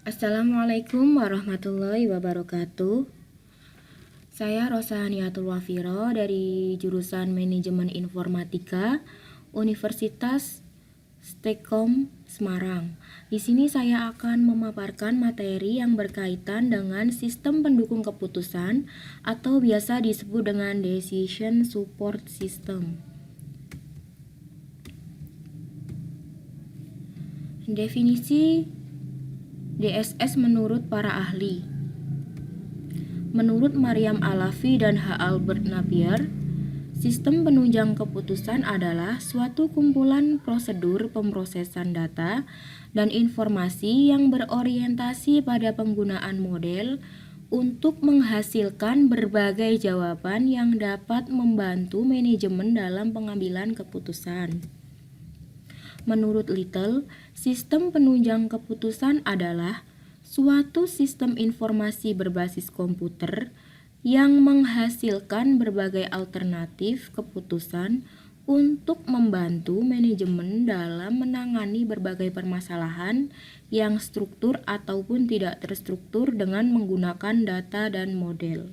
Assalamualaikum warahmatullahi wabarakatuh. Saya Rosaniatul Wafiro dari jurusan Manajemen Informatika Universitas Stekom Semarang. Di sini saya akan memaparkan materi yang berkaitan dengan sistem pendukung keputusan atau biasa disebut dengan Decision Support System. Definisi DSS menurut para ahli. Menurut Maryam Alavi dan H. Albert Napier, sistem penunjang keputusan adalah suatu kumpulan prosedur pemrosesan data dan informasi yang berorientasi pada penggunaan model untuk menghasilkan berbagai jawaban yang dapat membantu manajemen dalam pengambilan keputusan. Menurut Little, sistem penunjang keputusan adalah suatu sistem informasi berbasis komputer yang menghasilkan berbagai alternatif keputusan untuk membantu manajemen dalam menangani berbagai permasalahan yang struktur ataupun tidak terstruktur dengan menggunakan data dan model.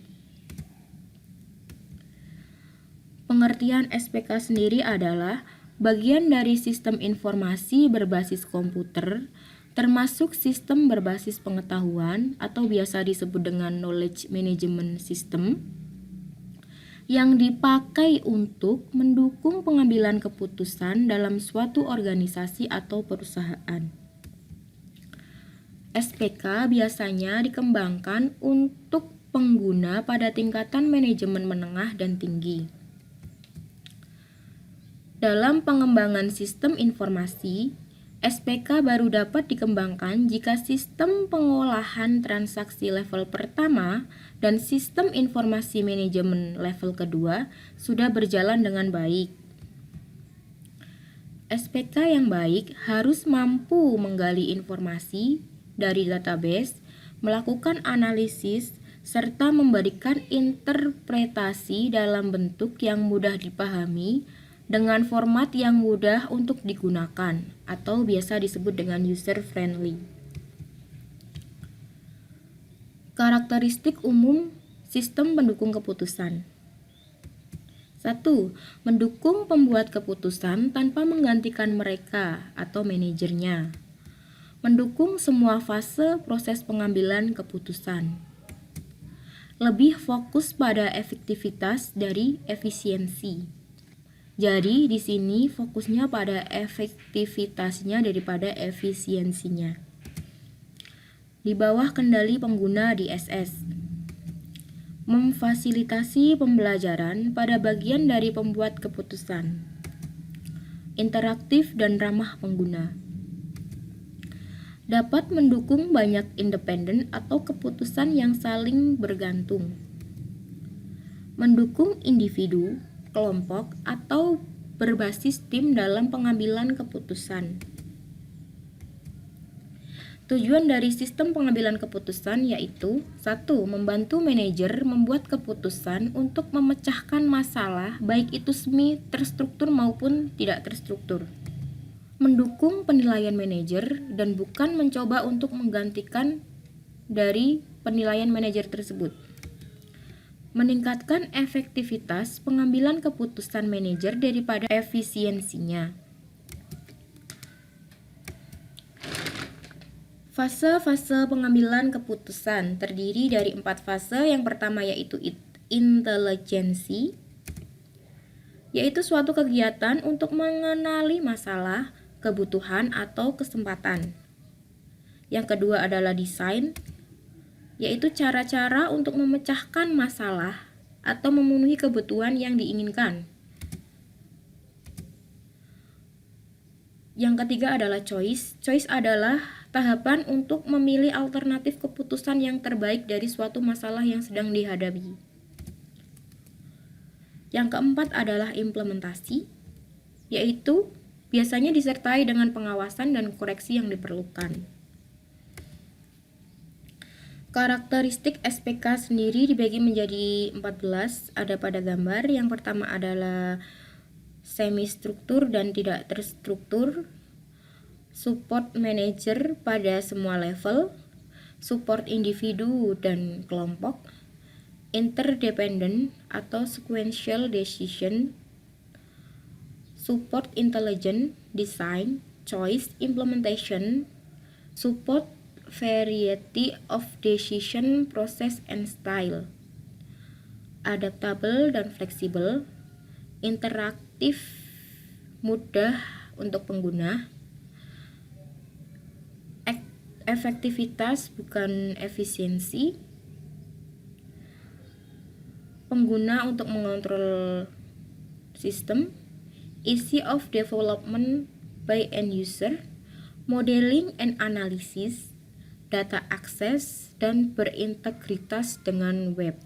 Pengertian SPK sendiri adalah bagian dari sistem informasi berbasis komputer, termasuk sistem berbasis pengetahuan atau biasa disebut dengan knowledge management system, yang dipakai untuk mendukung pengambilan keputusan dalam suatu organisasi atau perusahaan. SPK biasanya dikembangkan untuk pengguna pada tingkatan manajemen menengah dan tinggi. Dalam pengembangan sistem informasi, SPK baru dapat dikembangkan jika sistem pengolahan transaksi level pertama dan sistem informasi manajemen level kedua sudah berjalan dengan baik. SPK yang baik harus mampu menggali informasi dari database, melakukan analisis, serta memberikan interpretasi dalam bentuk yang mudah dipahami dengan format yang mudah untuk digunakan atau biasa disebut dengan user friendly. Karakteristik umum sistem pendukung keputusan. 1. Mendukung pembuat keputusan tanpa menggantikan mereka atau manajernya. Mendukung semua fase proses pengambilan keputusan. Lebih fokus pada efektivitas dari efisiensi. Jadi di sini fokusnya pada efektivitasnya daripada efisiensinya. Di bawah kendali pengguna DSS. Memfasilitasi pembelajaran pada bagian dari pembuat keputusan. Interaktif dan ramah pengguna. Dapat mendukung banyak independen atau keputusan yang saling bergantung. Mendukung individu, kelompok, atau berbasis tim dalam pengambilan keputusan. Tujuan dari sistem pengambilan keputusan yaitu 1. Membantu manajer membuat keputusan untuk memecahkan masalah baik itu semi terstruktur maupun tidak terstruktur. Mendukung penilaian manajer dan bukan mencoba untuk menggantikan dari penilaian manajer tersebut. Meningkatkan efektivitas pengambilan keputusan manajer daripada efisiensinya. Fase-fase pengambilan keputusan terdiri dari 4 fase. Yang pertama yaitu intelijensi, yaitu suatu kegiatan untuk mengenali masalah, kebutuhan, atau kesempatan. Yang kedua adalah desain, yaitu cara-cara untuk memecahkan masalah atau memenuhi kebutuhan yang diinginkan. Yang ketiga adalah choice. Choice adalah tahapan untuk memilih alternatif keputusan yang terbaik dari suatu masalah yang sedang dihadapi. Yang keempat adalah implementasi, yaitu biasanya disertai dengan pengawasan dan koreksi yang diperlukan. Karakteristik SPK sendiri dibagi menjadi 14, ada pada gambar. Yang pertama adalah semi struktur dan tidak terstruktur, support manager pada semua level, support individu dan kelompok, interdependent atau sequential decision, support intelligent design, choice implementation, support variety of decision process and style, adaptable dan fleksibel, interaktif, mudah untuk pengguna, efektivitas bukan efisiensi, pengguna untuk mengontrol sistem, easy of development by end user, modeling and analysis, data access, dan berintegritas dengan web.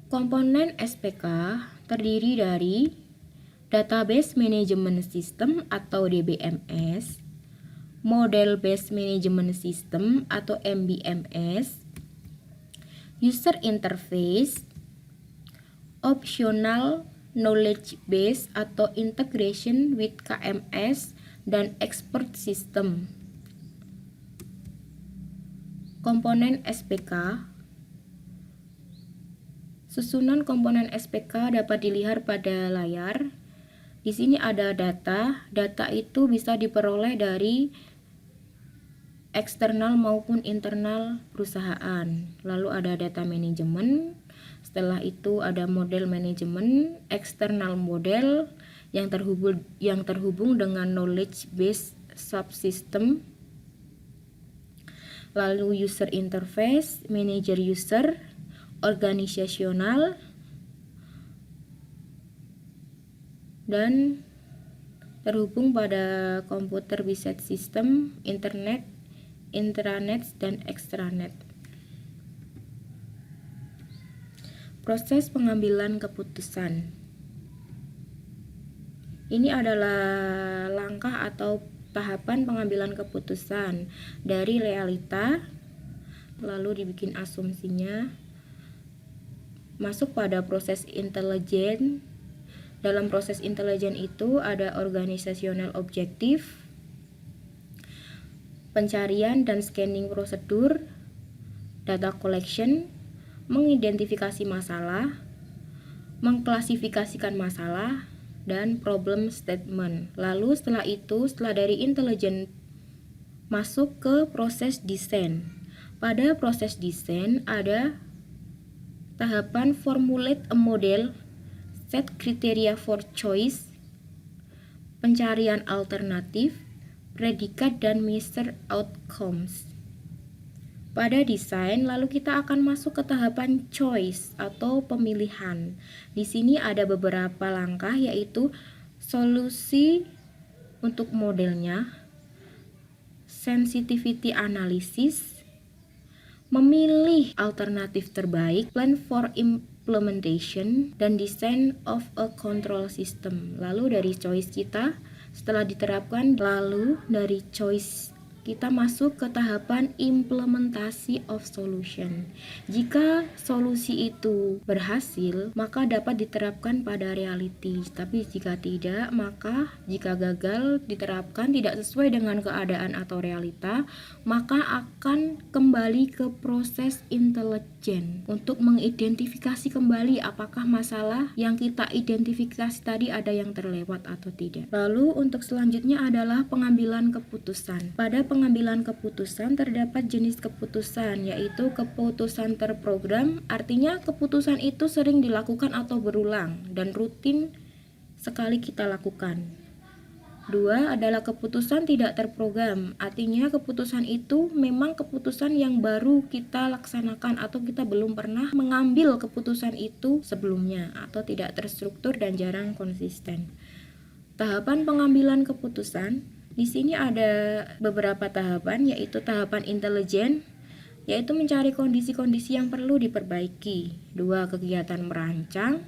Komponen SPK terdiri dari Database Management System atau DBMS, Model Based Management System atau MBMS, User Interface, Optional Knowledge Base atau Integration with KMS, dan Expert System. Komponen SPK. Susunan komponen SPK dapat dilihat pada layar. Di sini ada data. Data itu bisa diperoleh dari eksternal maupun internal perusahaan. Lalu ada data manajemen. Setelah itu ada model manajemen, eksternal model yang terhubung dengan knowledge base subsystem. Lalu user interface, manager user, organisasional, dan terhubung pada komputer visit system, internet, intranet, dan extranet. Proses pengambilan keputusan. Ini adalah langkah atau tahapan pengambilan keputusan dari realita, lalu dibikin asumsinya, masuk pada proses intelijen. Dalam proses intelijen itu ada organisasional objektif, pencarian dan scanning prosedur, data collection, mengidentifikasi masalah, mengklasifikasikan masalah, dan problem statement. Lalu setelah dari intelijen masuk ke proses desain. Pada proses desain ada tahapan formulate a model, set criteria for choice, pencarian alternatif, predikat, dan measure outcomes. Pada desain, lalu kita akan masuk ke tahapan choice atau pemilihan. Di sini ada beberapa langkah, yaitu solusi untuk modelnya, sensitivity analysis, memilih alternatif terbaik, plan for implementation, dan design of a control system. Lalu dari choice kita, setelah diterapkan, lalu dari choice kita masuk ke tahapan implementasi of solution. Jika solusi itu berhasil, maka dapat diterapkan pada reality. Tapi jika tidak, maka jika gagal diterapkan tidak sesuai dengan keadaan atau realita, maka akan kembali ke proses intelijen untuk mengidentifikasi kembali apakah masalah yang kita identifikasi tadi ada yang terlewat atau tidak. Lalu untuk selanjutnya adalah pengambilan keputusan. Pada pengambilan keputusan terdapat jenis keputusan, yaitu keputusan terprogram, artinya keputusan itu sering dilakukan atau berulang dan rutin sekali kita lakukan. 2 adalah keputusan tidak terprogram, artinya keputusan itu memang keputusan yang baru kita laksanakan atau kita belum pernah mengambil keputusan itu sebelumnya atau tidak terstruktur dan jarang konsisten. Tahapan pengambilan keputusan, di sini ada beberapa tahapan, yaitu tahapan intelijen, yaitu mencari kondisi-kondisi yang perlu diperbaiki. 2 kegiatan merancang,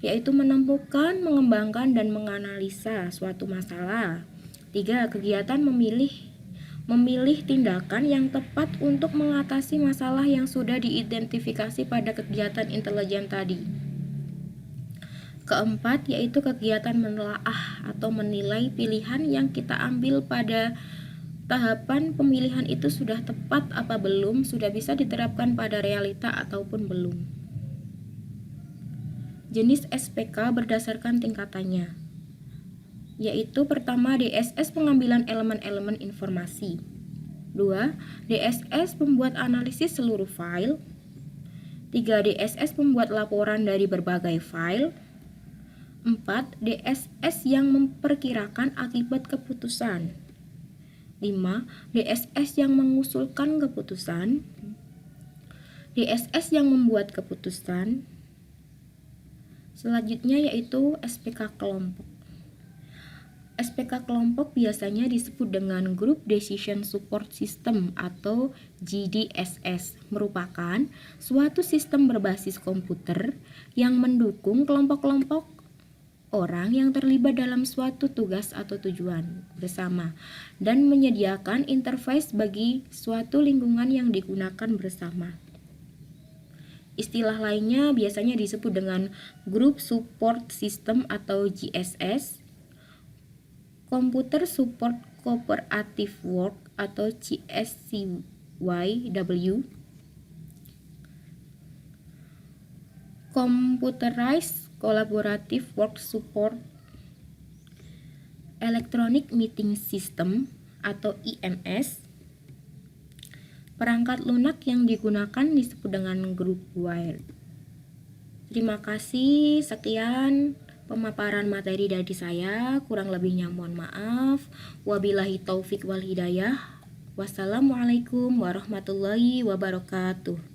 yaitu menemukan, mengembangkan, dan menganalisa suatu masalah. 3 kegiatan memilih tindakan yang tepat untuk mengatasi masalah yang sudah diidentifikasi pada kegiatan intelijen tadi. Keempat, yaitu kegiatan menelaah atau menilai pilihan yang kita ambil pada tahapan pemilihan itu sudah tepat apa belum, sudah bisa diterapkan pada realita ataupun belum. Jenis SPK berdasarkan tingkatannya, yaitu pertama DSS pengambilan elemen-elemen informasi, 2. DSS membuat analisis seluruh file, 3. DSS membuat laporan dari berbagai file, 4. DSS yang memperkirakan akibat keputusan, 5. DSS yang mengusulkan keputusan, DSS yang membuat keputusan. Selanjutnya yaitu SPK kelompok. SPK kelompok biasanya disebut dengan Group Decision Support System atau GDSS, merupakan suatu sistem berbasis komputer yang mendukung kelompok-kelompok orang yang terlibat dalam suatu tugas atau tujuan bersama dan menyediakan interface bagi suatu lingkungan yang digunakan bersama. Istilah lainnya biasanya disebut dengan Group Support System atau GSS, Computer Support Cooperative Work atau CSCW, Computerized Collaborative Work Support, Electronic Meeting System atau EMS. Perangkat lunak yang digunakan disebut dengan Group Wire. Terima kasih, sekian pemaparan materi dari saya, kurang lebihnya mohon maaf. Wabillahi taufik wal hidayah. Wassalamualaikum warahmatullahi wabarakatuh.